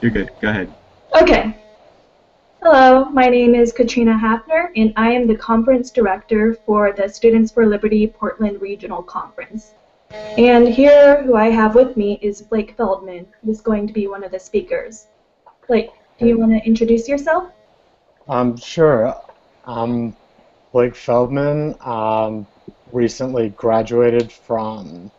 You're good. Go ahead. Okay. Hello, my name is Katrina Hafner, and I am the Conference Director for the Students for Liberty Portland Regional Conference. And here, who I have with me is Blake Feldman, who's going to be one of the speakers. Blake, do you want to introduce yourself? Sure. I'm Blake Feldman. Recently graduated from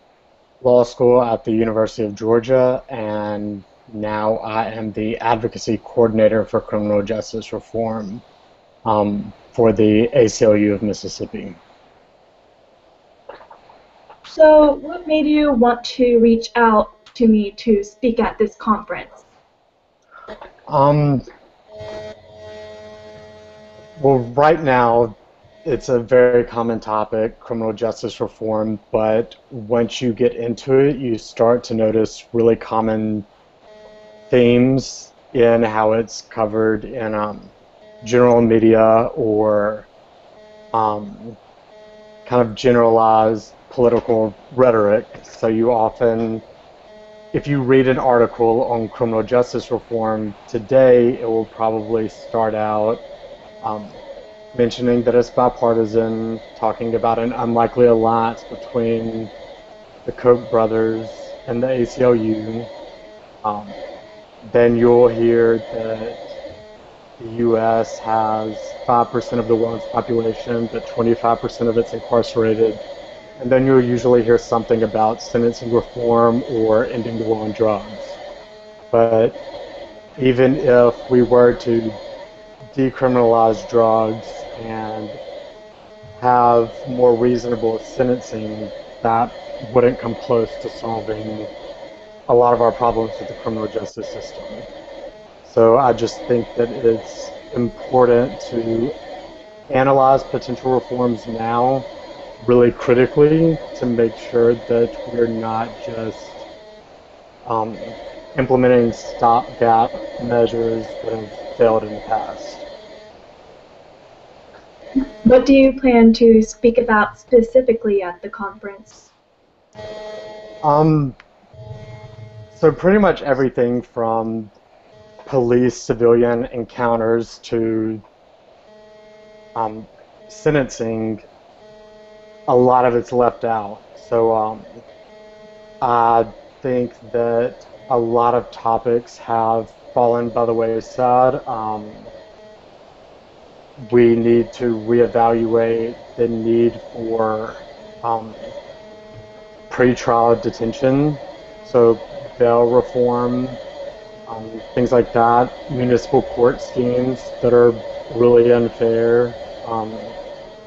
law school at the University of Georgia, and now I am the advocacy coordinator for criminal justice reform for the ACLU of Mississippi. So, what made you want to reach out to me to speak at this conference? Well, right now, it's a very common topic, criminal justice reform, but once you get into it, you start to notice really common themes in how it's covered in general media or kind of generalized political rhetoric. So you often, if you read an article on criminal justice reform today, it will probably start out mentioning that it's bipartisan, talking about an unlikely alliance between the Koch brothers and the ACLU. Then you'll hear that the U.S. has 5% of the world's population, but 25% of it's incarcerated. And then you'll usually hear something about sentencing reform or ending the war on drugs. But even if we were to decriminalize drugs and have more reasonable sentencing, that wouldn't come close to solving a lot of our problems with the criminal justice system. So I just think that it's important to analyze potential reforms now really critically to make sure that we're not just implementing stopgap measures that have failed in the past. What do you plan to speak about specifically at the conference? So pretty much everything from police-civilian encounters to sentencing, a lot of it's left out. So I think that a lot of topics have fallen by the wayside. We need to reevaluate the need for pretrial detention, so bail reform, things like that, municipal court schemes that are really unfair,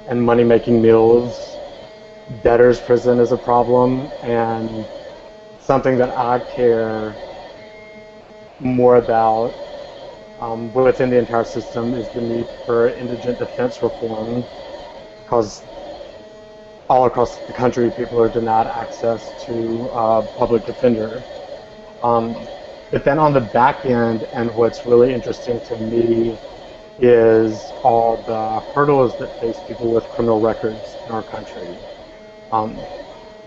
and money-making mills. Debtors' prison is a problem, and something that I care more about within the entire system is the need for indigent defense reform, because all across the country people are denied access to a public defender. But then on the back end, and what's really interesting to me, is all the hurdles that face people with criminal records in our country,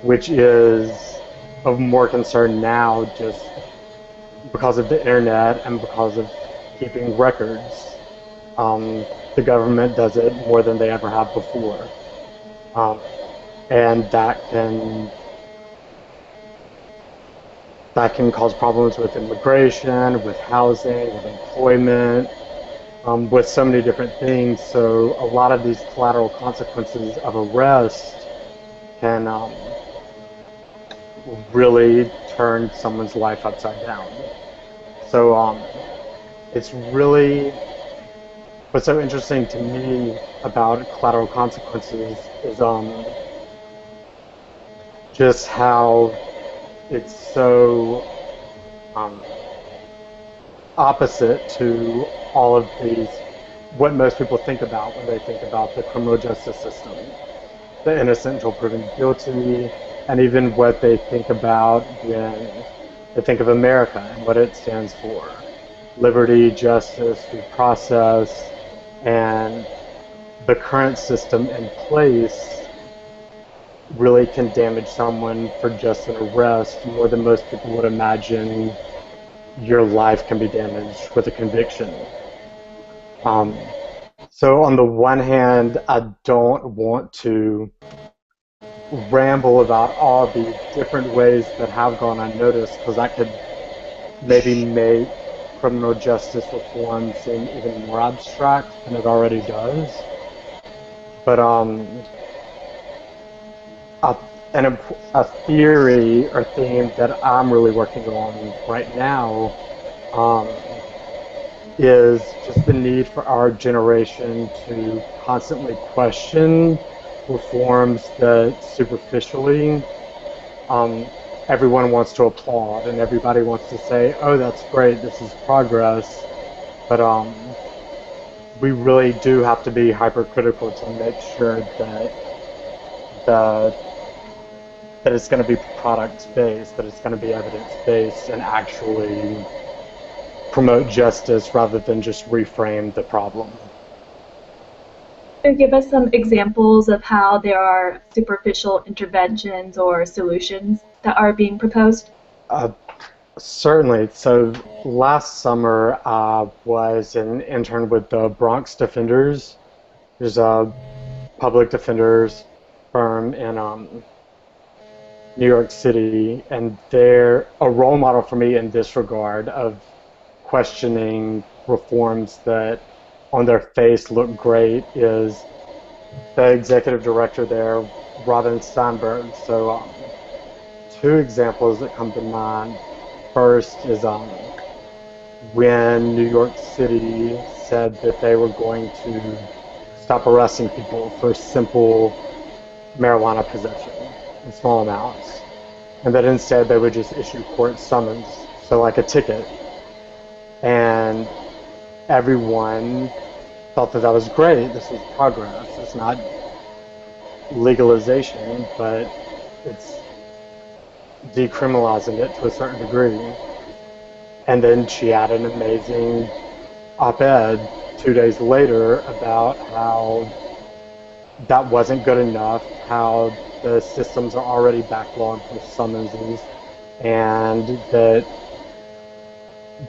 which is of more concern now just because of the internet and because of keeping records. The government does it more than they ever have before. And that can cause problems with immigration, with housing, with employment, with so many different things. So a lot of these collateral consequences of arrest can really turn someone's life upside down. So it's really, what's so interesting to me about collateral consequences is just how it's so opposite to all of these, what most people think about when they think about the criminal justice system. The innocent until proven guilty, and even what they think about when they think of America and what it stands for. Liberty, justice, due process, and the current system in place really can damage someone for just an arrest more than most people would imagine your life can be damaged with a conviction. Um, so on the one hand, I don't want to ramble about all the different ways that have gone unnoticed, because that could maybe make criminal justice reform seem even more abstract than it already does. But a, a theory or theme that I'm really working on right now um, is just the need for our generation to constantly question reforms that superficially um, everyone wants to applaud and everybody wants to say, oh, that's great, this is progress. But we really do have to be hypercritical to make sure that the that it's going to be product based, that it's going to be evidence based, and actually promote justice rather than just reframe the problem. Can you give us some examples of how there are superficial interventions or solutions that are being proposed? Uh, Certainly. So last summer, I was an intern with the Bronx Defenders. There's a public defenders firm in New York City, and they're a role model for me in this regard of questioning reforms that on their face look great is the executive director there, Robin Steinberg. So two examples that come to mind. First is when New York City said that they were going to stop arresting people for simple marijuana possession in small amounts, and that instead they would just issue court summons, so like a ticket. And everyone thought that that was great. This was progress. It's not legalization, but it's decriminalizing it to a certain degree. And then she had an amazing op-ed 2 days later about how that wasn't good enough, how the systems are already backlogged with summonses, and that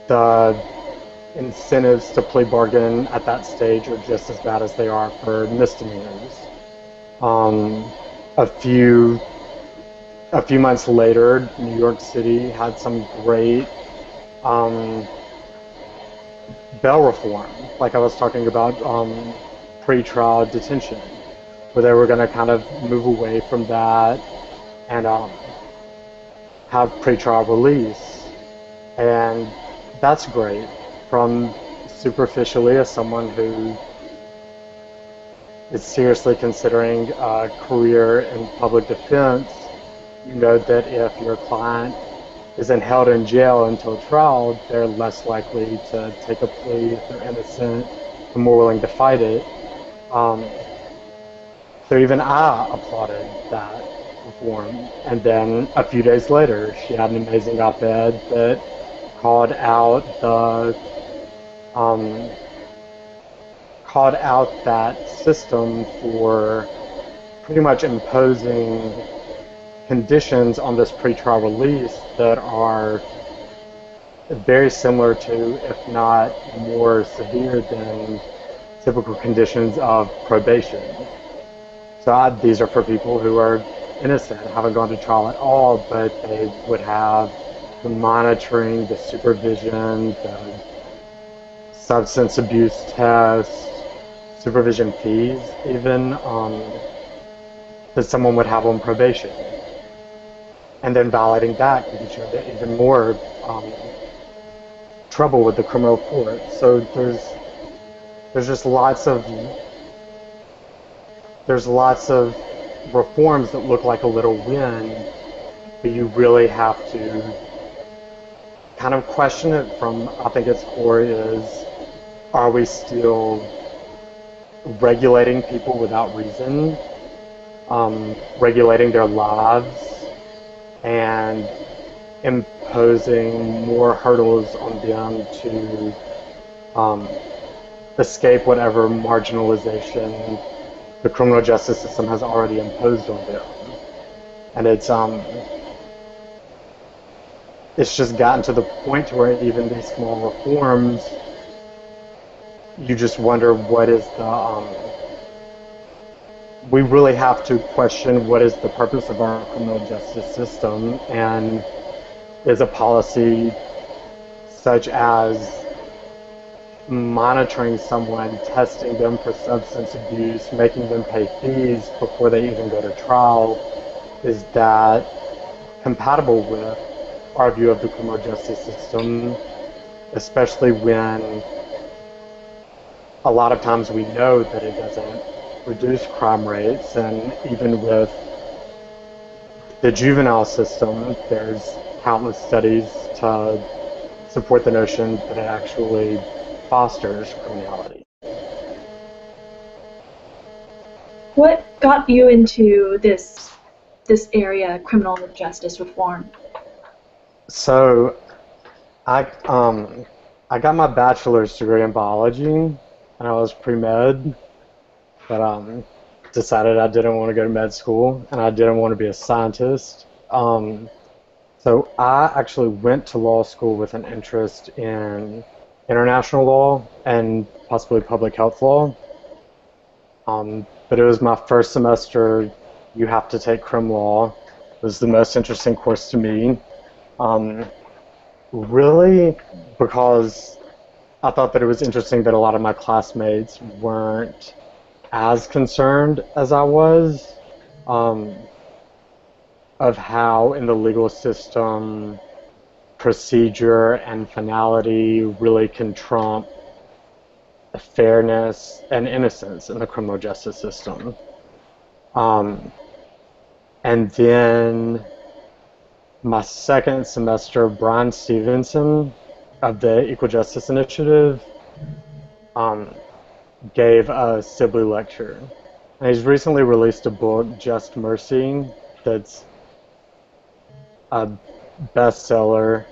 the incentives to plea bargain at that stage are just as bad as they are for misdemeanors. Um, a few months later, New York City had some great bail reform, like I was talking about pre-trial detention, where they were going to kind of move away from that and have pre-trial release. And that's great from superficially as someone who is seriously considering a career in public defense. You know that if your client isn't held in jail until trial, they're less likely to take a plea if they're innocent and more willing to fight it. So even I applauded that reform. And then a few days later, she had an amazing op-ed that called out um, that system for pretty much imposing conditions on this pretrial release that are very similar to, if not more severe than, typical conditions of probation. So these are for people who are innocent, haven't gone to trial at all, but they would have the monitoring, the supervision, the substance abuse tests, supervision fees even, that someone would have on probation. And then violating that can get you into even more trouble with the criminal court. So there's just lots of reforms that look like a little win, but you really have to kind of question it from, I think its core is, are we still regulating people without reason, regulating their lives, and imposing more hurdles on them to escape whatever marginalization the criminal justice system has already imposed on them. And it's just gotten to the point to where even these small reforms, you just wonder what is we really have to question what is the purpose of our criminal justice system, and is a policy such as monitoring someone, testing them for substance abuse, making them pay fees before they even go to trial, is that compatible with our view of the criminal justice system, especially when a lot of times we know that it doesn't reduce crime rates, and even with the juvenile system, there's countless studies to support the notion that it actually fosters criminality. What got you into this area, criminal justice reform? So, I got my bachelor's degree in biology, and I was pre-med, but decided I didn't want to go to med school, and I didn't want to be a scientist. So I actually went to law school with an interest in international law and possibly public health law. But it was my first semester. You have to take crim law. It was the most interesting course to me. Really, because I thought that it was interesting that a lot of my classmates weren't as concerned as I was of how in the legal system procedure and finality really can trump fairness and innocence in the criminal justice system. And then my second semester, Brian Stevenson of the Equal Justice Initiative gave a Sibley lecture. And he's recently released a book, Just Mercy, that's a bestseller.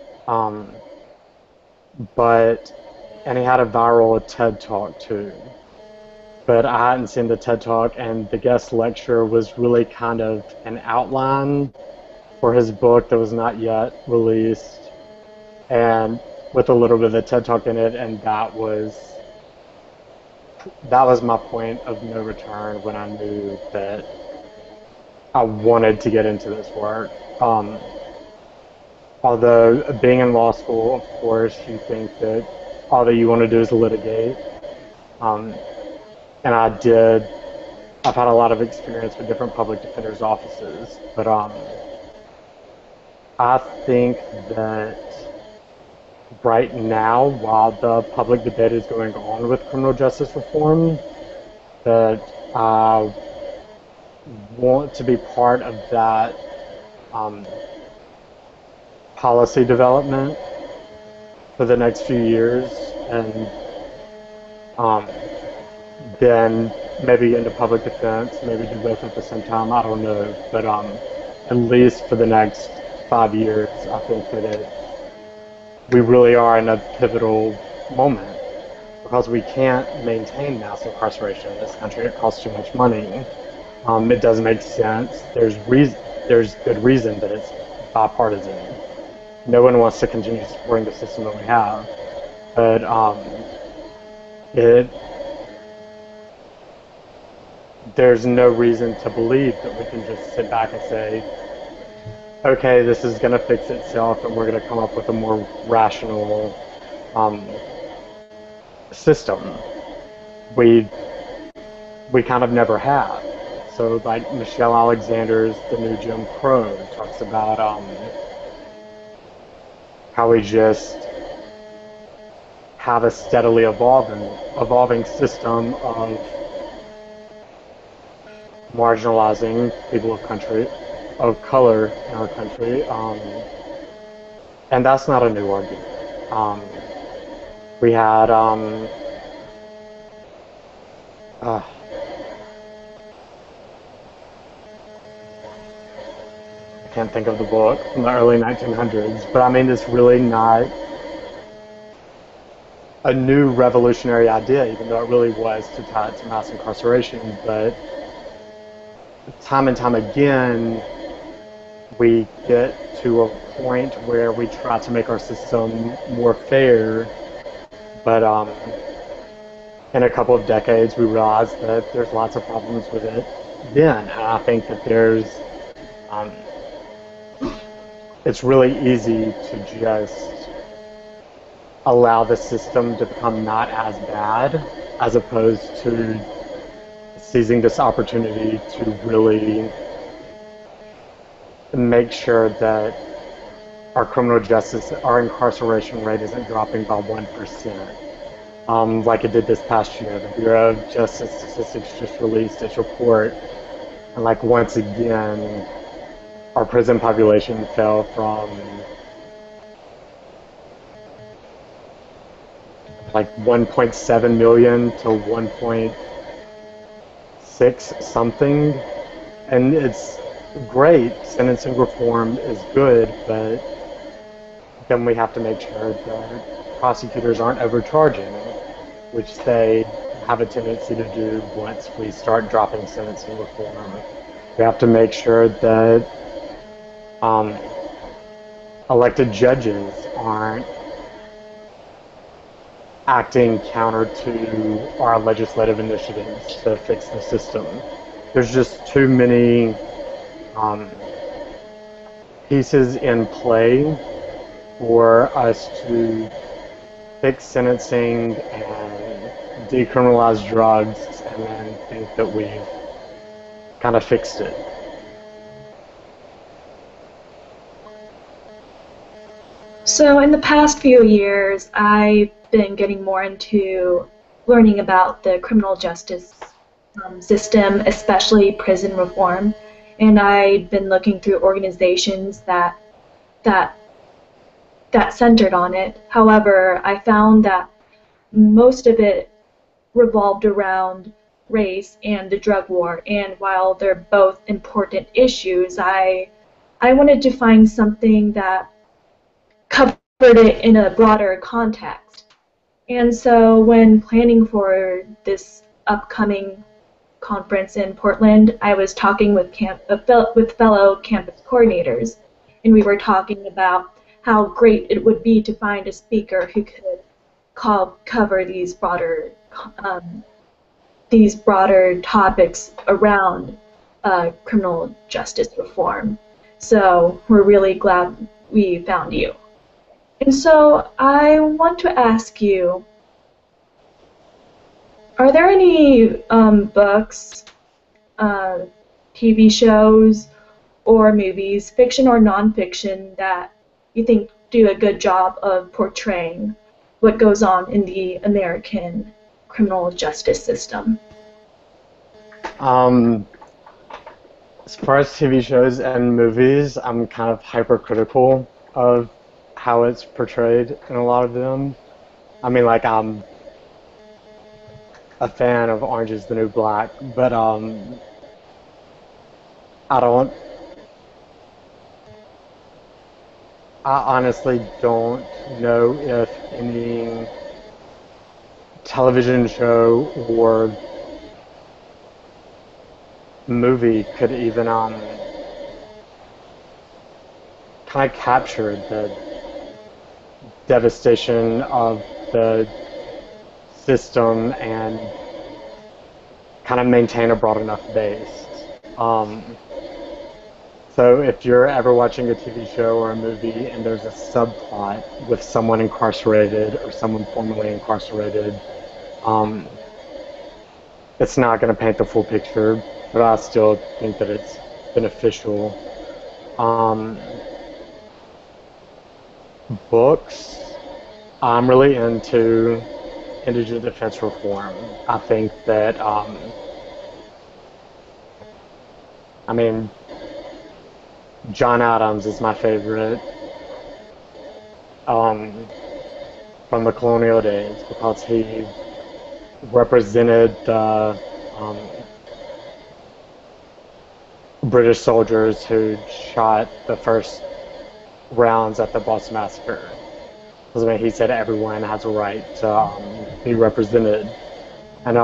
And he had a viral TED Talk too. But I hadn't seen the TED Talk, and the guest lecture was really kind of an outline for his book that was not yet released, and with a little bit of the TED Talk in it, and that was my point of no return when I knew that I wanted to get into this work. Although being in law school, of course, you think that all that you want to do is litigate. And I've had a lot of experience with different public defenders' offices, but I think that right now, while the public debate is going on with criminal justice reform, that I want to be part of that policy development for the next few years, and then maybe into public defense, maybe do both at the same time, I don't know, but at least for the next 5 years, I think that we really are in a pivotal moment, because we can't maintain mass incarceration in this country. It costs too much money. It doesn't make sense. There's good reason that it's bipartisan. No one wants to continue supporting the system that we have, but there's no reason to believe that we can just sit back and say, okay, this is going to fix itself, and we're going to come up with a more rational system. We kind of never have. So, like Michelle Alexander's The New Jim Crow talks about how we just have a steadily evolving system of marginalizing people of color in our country, and that's not a new argument. We had I can't think of the book from the early 1900s, but I mean, it's really not a new revolutionary idea, even though it really was to tie it to mass incarceration. But time and time again, we get to a point where we try to make our system more fair, but in a couple of decades we realized that there's lots of problems with it then. And I think that um, it's really easy to just allow the system to become not as bad, as opposed to seizing this opportunity to really make sure that our criminal justice, our incarceration rate isn't dropping by 1%. Like it did this past year. The Bureau of Justice Statistics just released its report, and like once again, our prison population fell from like 1.7 million to 1.6 something, and it's great. Sentencing reform is good, but then we have to make sure that prosecutors aren't overcharging, which they have a tendency to do once we start dropping sentencing reform. We have to make sure that elected judges aren't acting counter to our legislative initiatives to fix the system. There's just too many pieces in play for us to fix sentencing and decriminalize drugs and then think that we've kind of fixed it. So in the past few years, I've been getting more into learning about the criminal justice system, especially prison reform. And I've been looking through organizations that centered on it. However, I found that most of it revolved around race and the drug war. And while they're both important issues, I wanted to find something that covered it in a broader context. And so when planning for this upcoming conference in Portland, I was talking with fellow campus coordinators, and we were talking about how great it would be to find a speaker who could cover these broader topics around criminal justice reform. So we're really glad we found you. And so I want to ask you, are there any books, TV shows, or movies, fiction or nonfiction, that you think do a good job of portraying what goes on in the American criminal justice system? As far as TV shows and movies, I'm kind of hypercritical of how it's portrayed in a lot of them. I mean, like, I'm a fan of Orange is the New Black, but I honestly don't know if any television show or movie could even kind of capture the devastation of the system and kind of maintain a broad enough base. So if you're ever watching a TV show or a movie and there's a subplot with someone incarcerated or someone formerly incarcerated, it's not going to paint the full picture, but I still think that it's beneficial. Books, I'm really into indigent defense reform. I think that, I mean, John Adams is my favorite from the colonial days because he represented the British soldiers who shot the first rounds at the Boston Massacre. Because, I mean, he said everyone has a right to be represented. And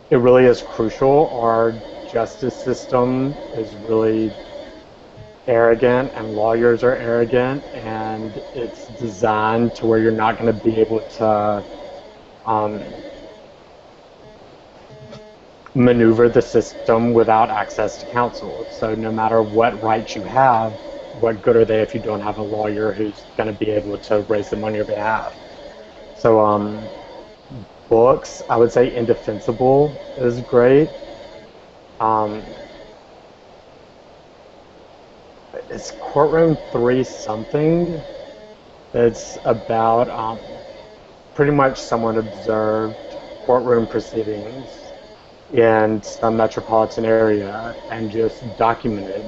it really is crucial. Our justice system is really arrogant and lawyers are arrogant, and it's designed to where you're not going to be able to um, maneuver the system without access to counsel. So no matter what rights you have, what good are they if you don't have a lawyer who's going to be able to raise them on your behalf? So books, I would say Indefensible is great. Um, it's Courtroom 3 something. It's about pretty much someone observed courtroom proceedings in some metropolitan area and just documented.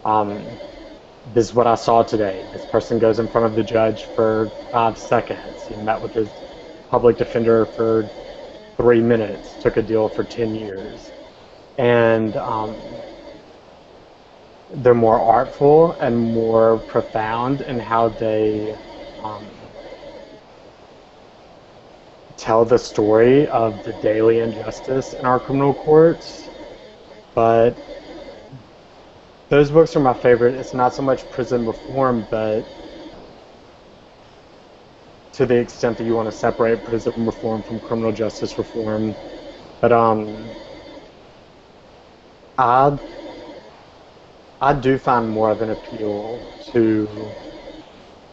Um, this is what I saw today. This person goes in front of the judge for 5 seconds. He met with his public defender for 3 minutes, took a deal for 10 years. And they're more artful and more profound in how they tell the story of the daily injustice in our criminal courts. But those books are my favorite. It's not so much prison reform, but to the extent that you want to separate prison reform from criminal justice reform. But I I do find more of an appeal to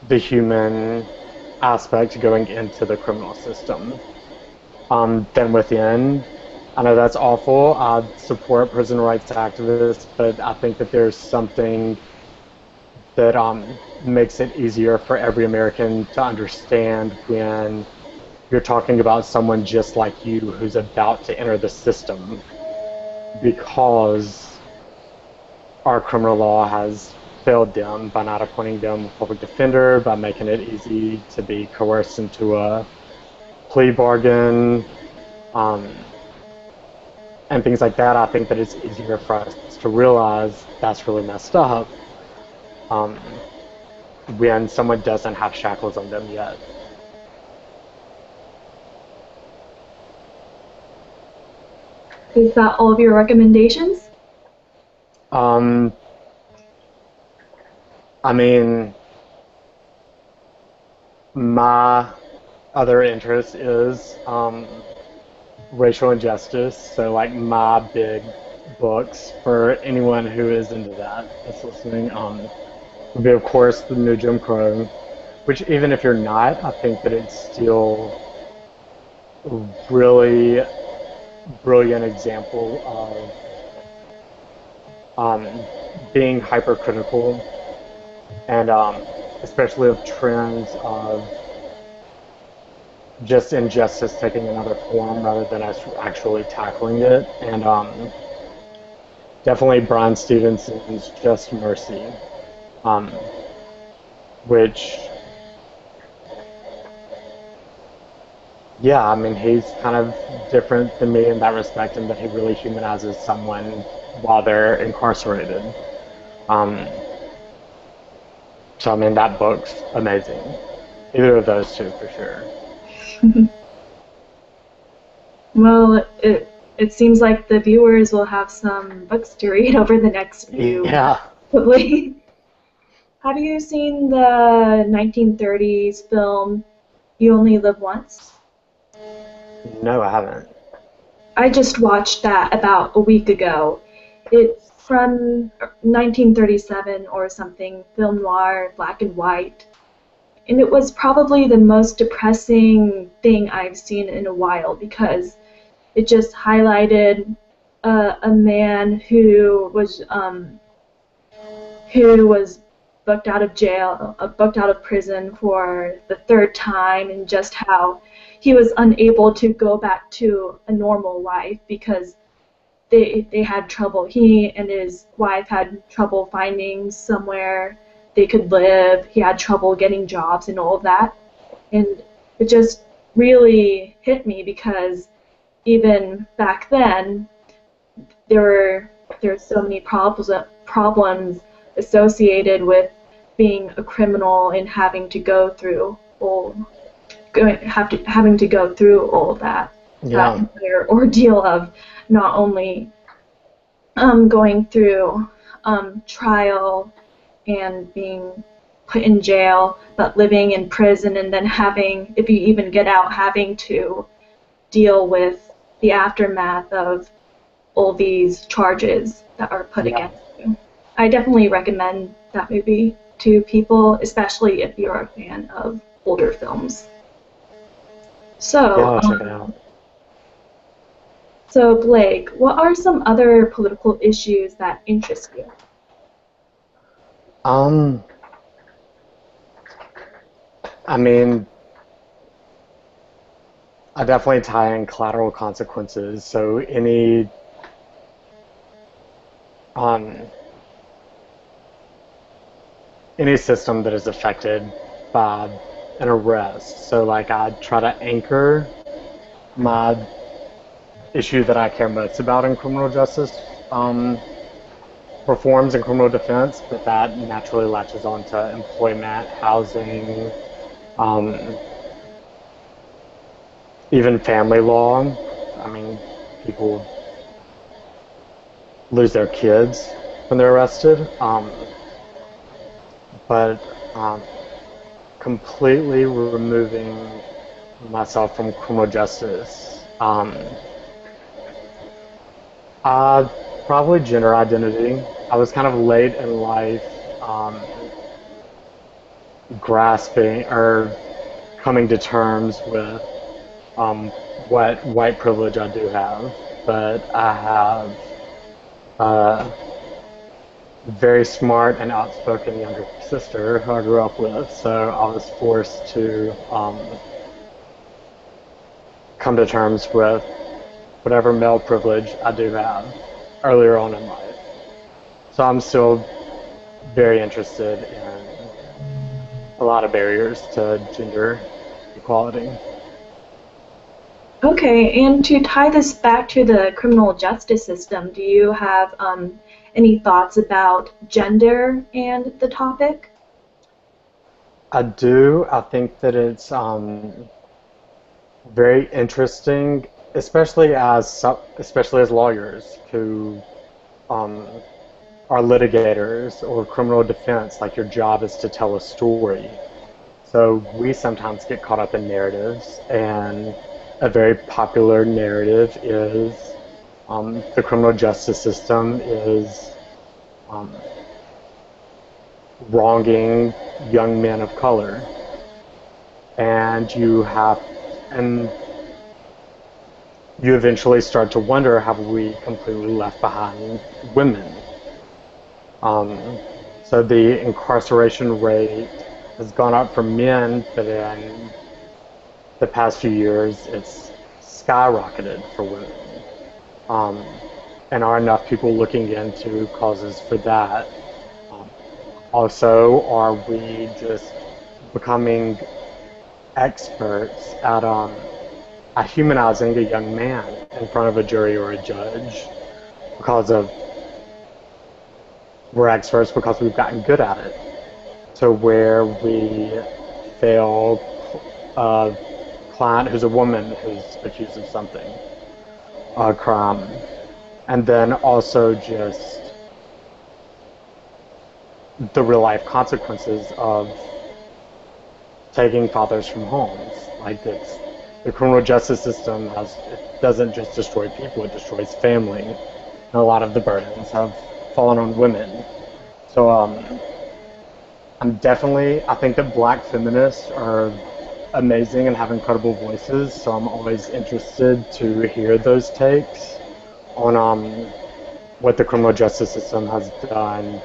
the human aspect going into the criminal system than within. I know that's awful. I support prison rights activists, but I think that there's something that makes it easier for every American to understand when you're talking about someone just like you who's about to enter the system, because our criminal law has failed them by not appointing them a public defender, by making it easy to be coerced into a plea bargain, and things like that. I think that it's easier for us to realize that's really messed up when someone doesn't have shackles on them yet. Is that all of your recommendations? I mean, my other interest is racial injustice, so like my big books for anyone who is into that that's listening would be, of course, The New Jim Crow, which even if you're not, I think that it's still a really brilliant example of being hypercritical and especially of trends of just injustice taking another form rather than us actually tackling it. And definitely Bryan Stevenson's Just Mercy, which, yeah, I mean, he's kind of different than me in that respect, in that he really humanizes someone while they're incarcerated. So, I mean, that book's amazing. Either of those two, for sure. Well, it seems like the viewers will have some books to read over the next few. Yeah. Probably. Have you seen the 1930s film You Only Live Once? No, I haven't. I just watched that about a week ago. It's from 1937 or something, film noir, black and white. And it was probably the most depressing thing I've seen in a while, because it just highlighted a man who was booked out of jail, booked out of prison for the third time, and just how he was unable to go back to a normal life because they had trouble. He and his wife had trouble finding somewhere they could live. He had trouble getting jobs and all of that. And it just really hit me, because even back then there were so many problems associated with being a criminal and having to go through all of that. Yeah. That entire ordeal of not only going through trial and being put in jail, but living in prison and then having, if you even get out, having to deal with the aftermath of all these charges that are put against you. I definitely recommend that movie to people, especially if you're a fan of older films. So, Yeah, I'll check it out. So Blake, what are some other political issues that interest you? Um, I mean, I definitely tie in collateral consequences. So um, any system that is affected by an arrest. So like I try to anchor my issue that I care most about in criminal justice reforms and criminal defense, but that naturally latches onto employment, housing, um, even family law. I mean, people lose their kids when they're arrested, but completely removing myself from criminal justice. Probably gender identity. I was kind of late in life grasping or coming to terms with what white privilege I do have, but I have a very smart and outspoken younger sister who I grew up with, so I was forced to come to terms with whatever male privilege I do have earlier on in life. So I'm still very interested in a lot of barriers to gender equality. Okay, and to tie this back to the criminal justice system, do you have any thoughts about gender and the topic? I do. I think that it's very interesting, especially as lawyers who um, are litigators or criminal defense. Like your job is to tell a story. So we sometimes get caught up in narratives, and a very popular narrative is the criminal justice system is um, wronging young men of color, and you eventually start to wonder, have we completely left behind women? Um, so the incarceration rate has gone up for men, but in the past few years, it's skyrocketed for women. Um, and are enough people looking into causes for that? Um, Also, are we just becoming experts at humanizing a young man in front of a jury or a judge because of we're experts because we've gotten good at it, to where we fail a client who's a woman who's accused of something, a crime, and then also just the real life consequences of taking fathers from homes. Like the criminal justice system it doesn't just destroy people, it destroys family. And a lot of the burdens have fallen on women. So I think that black feminists are amazing and have incredible voices. So I'm always interested to hear those takes on what the criminal justice system has done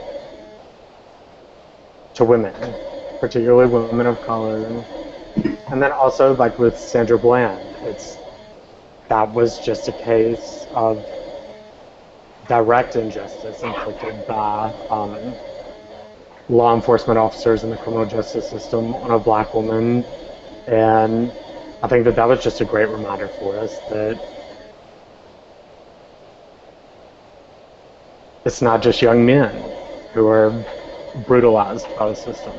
to women, particularly women of color. And then also, like with Sandra Bland, that was just a case of direct injustice inflicted by law enforcement officers in the criminal justice system on a black woman. And I think that was just a great reminder for us that it's not just young men who are brutalized by the system.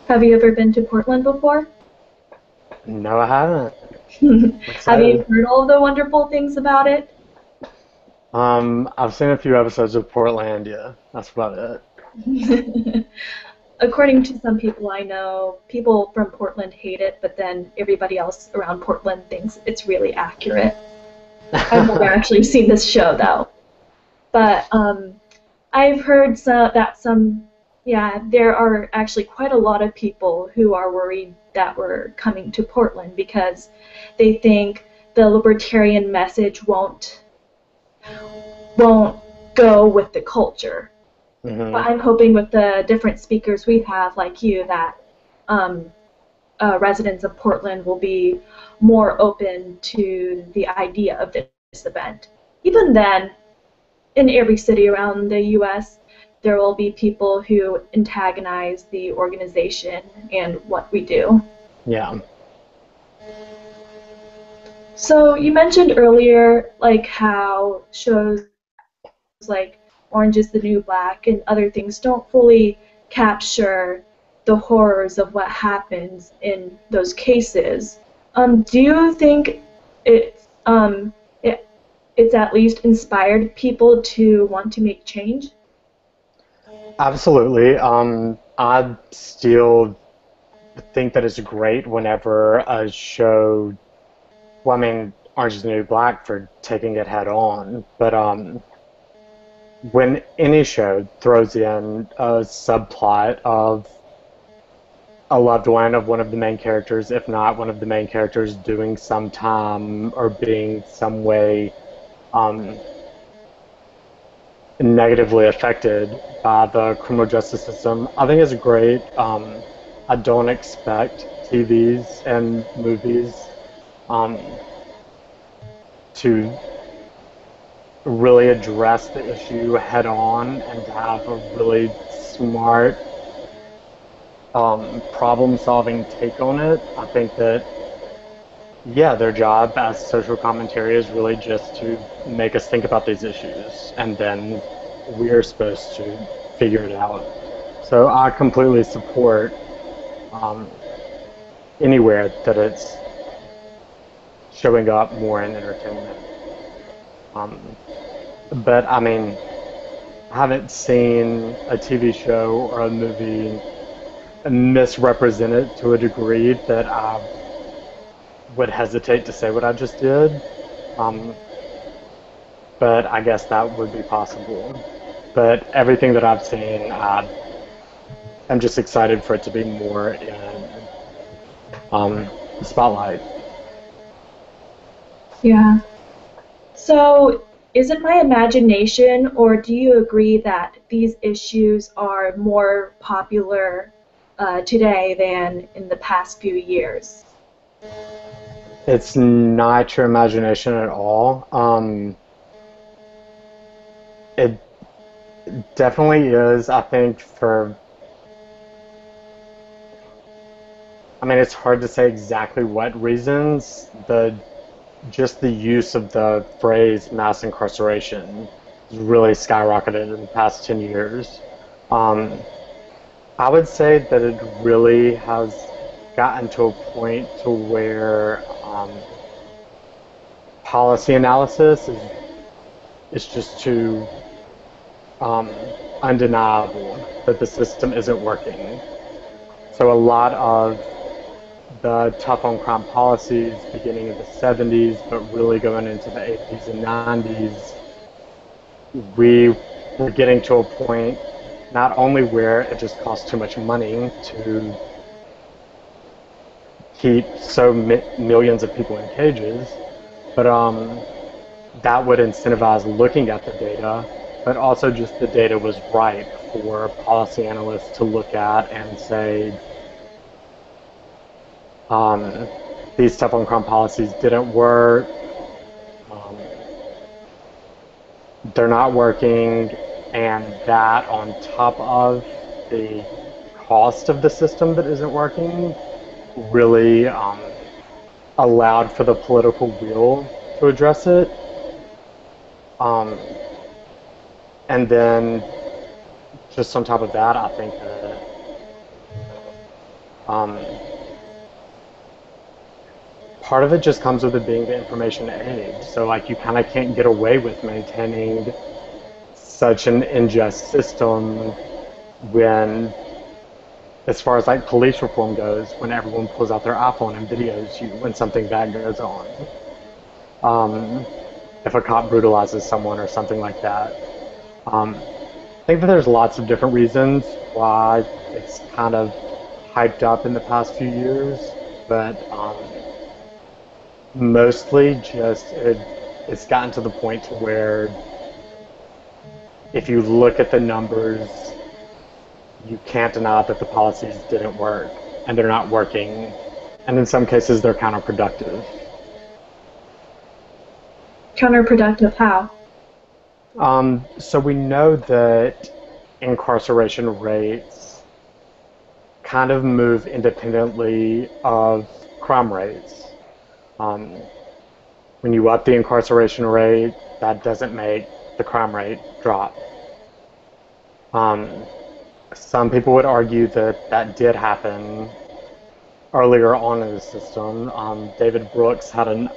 Have you ever been to Portland before? No, I haven't. I'm Have you excited. heard all the wonderful things about it? I've seen a few episodes of Portlandia. That's about it. According to some people I know, people from Portland hate it, but then everybody else around Portland thinks it's really accurate. I've never actually seen this show though, but I've heard yeah, there are actually quite a lot of people who are worried that we're coming to Portland because they think the libertarian message won't go with the culture. hmm But I'm hoping with the different speakers we have, like you, that um, residents of Portland will be more open to the idea of this event. Even then, in every city around the U.S., there will be people who antagonize the organization and what we do. Yeah. So you mentioned earlier, like how shows like Orange is the New Black and other things don't fully capture the horrors of what happens in those cases. Do you think it, it's at least inspired people to want to make change? Absolutely. I still think that it's great whenever a show, well, I mean, Orange is the New Black for taking it head on, but when any show throws in a subplot of a loved one of one of the main characters, if not one of the main characters, doing some time or being some way um, negatively affected by the criminal justice system, I think it's great. I don't expect TVs and movies um, to really address the issue head on and to have a really smart problem solving take on it. I think that, yeah, their job as social commentary is really just to make us think about these issues and then we're supposed to figure it out. So I completely support um, anywhere that it's showing up more in entertainment. Um, but I mean, I haven't seen a TV show or a movie misrepresent it to a degree that I would hesitate to say what I just did. Um, but I guess that would be possible. But everything that I've seen, I'm just excited for it to be more in the spotlight. Yeah. So, is it my imagination, or do you agree that these issues are more popular today than in the past few years? It's not your imagination at all. It definitely is, I think, I mean, it's hard to say exactly what reasons. Just the use of the phrase mass incarceration has really skyrocketed in the past 10 years. Um, I would say that it really has gotten to a point to where policy analysis is just too um, undeniable that the system isn't working. So a lot of the tough on crime policies beginning in the 70s, but really going into the 80s and 90s, we were getting to a point not only where it just costs too much money to keep millions of people in cages, but that would incentivize looking at the data, but also just the data was ripe for policy analysts to look at and say, um, these tough on crime policies didn't work, um, they're not working, and that on top of the cost of the system that isn't working really allowed for the political will to address it. Um, and then just on top of that, I think that um, part of it just comes with it being the information age. So like you kind of can't get away with maintaining such an unjust system when, as far as like police reform goes, when everyone pulls out their iPhone and videos you when something bad goes on. If a cop brutalizes someone or something like that. I think that there's lots of different reasons why it's kind of hyped up in the past few years, but mostly just it's gotten to the point to where if you look at the numbers, you can't deny that the policies didn't work, and they're not working, and in some cases they're counterproductive. Counterproductive how? So we know that incarceration rates kind of move independently of crime rates. When you up the incarceration rate, that doesn't make the crime rate drop. Some people would argue that that did happen earlier on in the system. David Brooks had a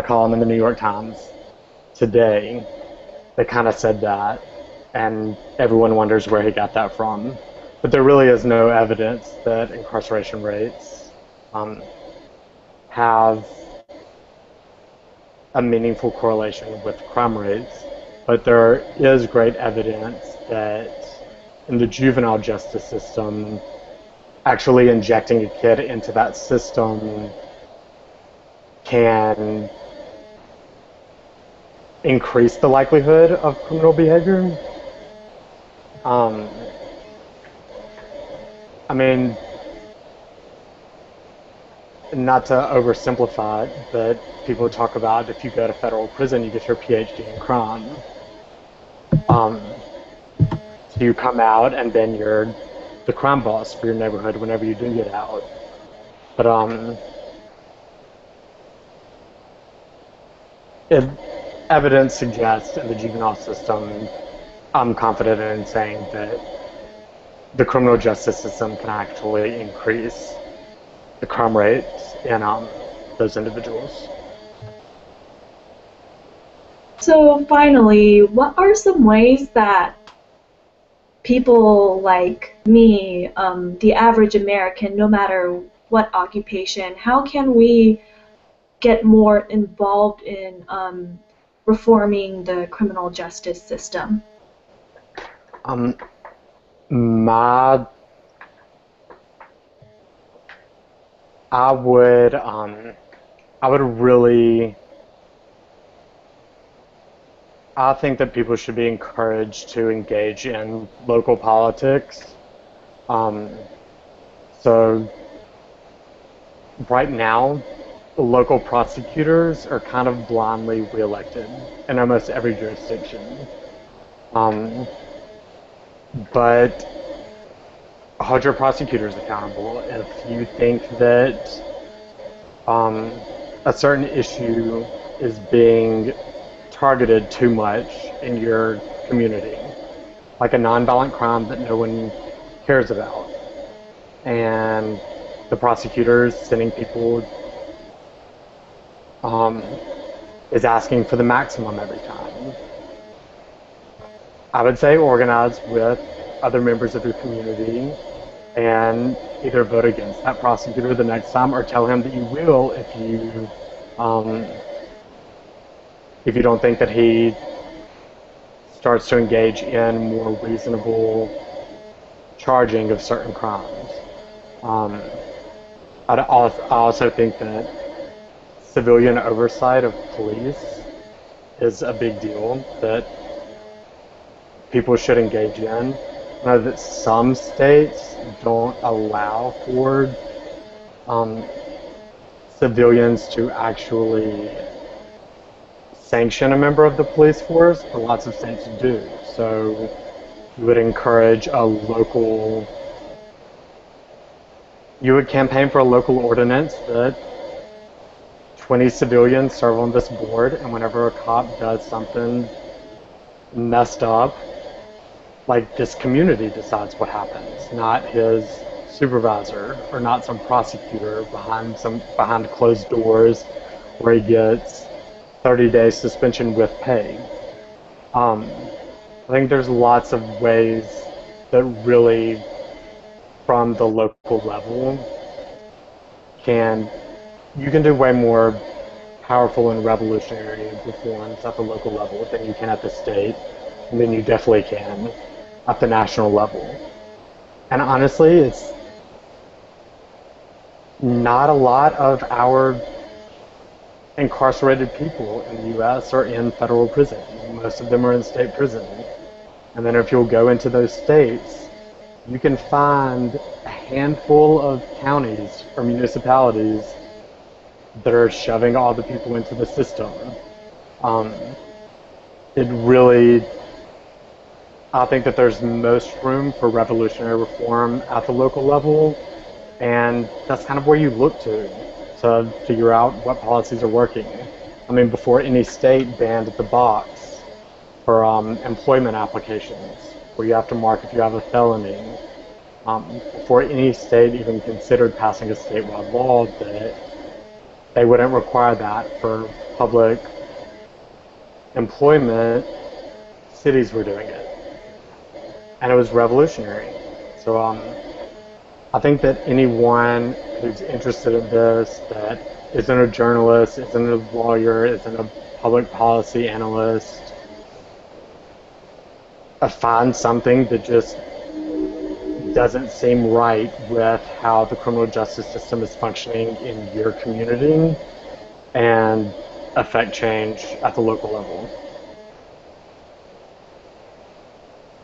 column in the New York Times today that kind of said that, and everyone wonders where he got that from. But there really is no evidence that incarceration rates have a meaningful correlation with crime rates. But there is great evidence that in the juvenile justice system, actually injecting a kid into that system can increase the likelihood of criminal behavior. I mean, not to oversimplify it, but people talk about if you go to federal prison, you get your PhD in crime. So you come out and then you're the crime boss for your neighborhood whenever you do get out. But if evidence suggests in the juvenile system, I'm confident in saying that the criminal justice system can actually increase the crime rates in those individuals. So finally, what are some ways that people like me, the average American, no matter what occupation, how can we get more involved in reforming the criminal justice system? I would really, I think that people should be encouraged to engage in local politics. So right now, the local prosecutors are kind of blindly reelected in almost every jurisdiction. But hold your prosecutors accountable. If you think that a certain issue is being targeted too much in your community, like a nonviolent crime that no one cares about, and the prosecutors sending people is asking for the maximum every time, I would say organize with other members of your community and either vote against that prosecutor the next time or tell him that you will if you don't think that he starts to engage in more reasonable charging of certain crimes. I also think that civilian oversight of police is a big deal that people should engage in. I know that some states don't allow for civilians to actually sanction a member of the police force, but lots of states do. So you would encourage you would campaign for a local ordinance that 20 civilians serve on this board, and whenever a cop does something messed up, like this community decides what happens, not his supervisor or not some prosecutor behind closed doors where he gets 30 days suspension with pay. Um, I think there's lots of ways that really, from the local level, you can do way more powerful and revolutionary reforms at the local level than you can at the state, and then you definitely can at the national level. And honestly, it's not a lot of our incarcerated people in the US are in federal prison. Most of them are in state prison. And then if you'll go into those states, you can find a handful of counties or municipalities that are shoving all the people into the system. It really, I think that there's most room for revolutionary reform at the local level, and that's kind of where you look to figure out what policies are working. I mean, before any state banned the box for employment applications, where you have to mark if you have a felony, before any state even considered passing a statewide law that they wouldn't require that for public employment, cities were doing it. And it was revolutionary. So I think that anyone who's interested in this, that isn't a journalist, isn't a lawyer, isn't a public policy analyst, find something that just doesn't seem right with how the criminal justice system is functioning in your community and affect change at the local level.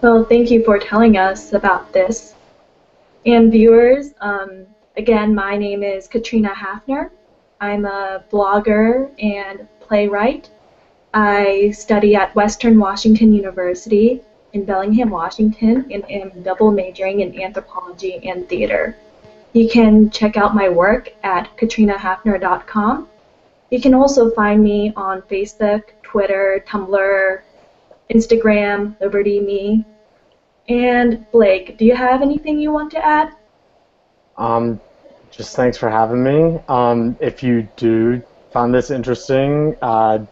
Well, thank you for telling us about this. And viewers, again, my name is Katrina Hafner. I'm a blogger and playwright. I study at Western Washington University in Bellingham, Washington, and am double majoring in anthropology and theater. You can check out my work at katrinahafner.com. You can also find me on Facebook, Twitter, Tumblr, Instagram, LibertyMe. And Blake, do you have anything you want to add? Just thanks for having me. If you do find this interesting, I'm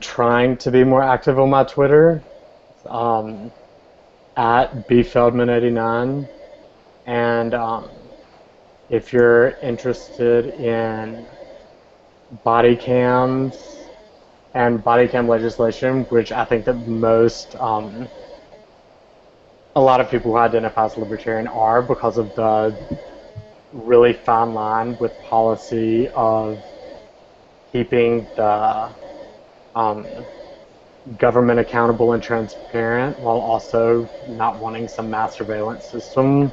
trying to be more active on my Twitter, at bfeldman89. And if you're interested in body cams and body cam legislation, which I think that a lot of people who identify as libertarian are, because of the really fine line with policy of keeping the government accountable and transparent while also not wanting some mass surveillance system.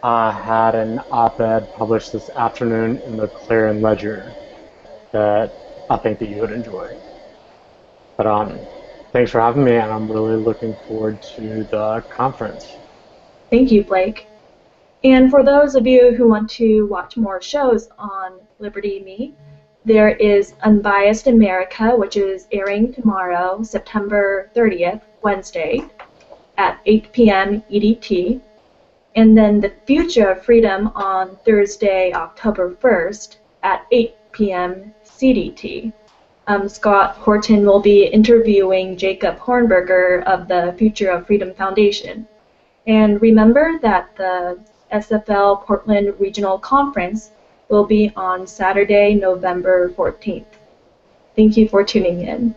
I had an op-ed published this afternoon in the Clarion Ledger that I think that you would enjoy. But thanks for having me, and I'm really looking forward to the conference. Thank you, Blake. And for those of you who want to watch more shows on Liberty Me, there is Unbiased America, which is airing tomorrow, September 30th, Wednesday, at 8 p.m. EDT. And then The Future of Freedom on Thursday, October 1st, at 8 p.m. CDT. Scott Horton will be interviewing Jacob Hornberger of the Future of Freedom Foundation. And remember that the SFL Portland Regional Conference will be on Saturday, November 14th. Thank you for tuning in.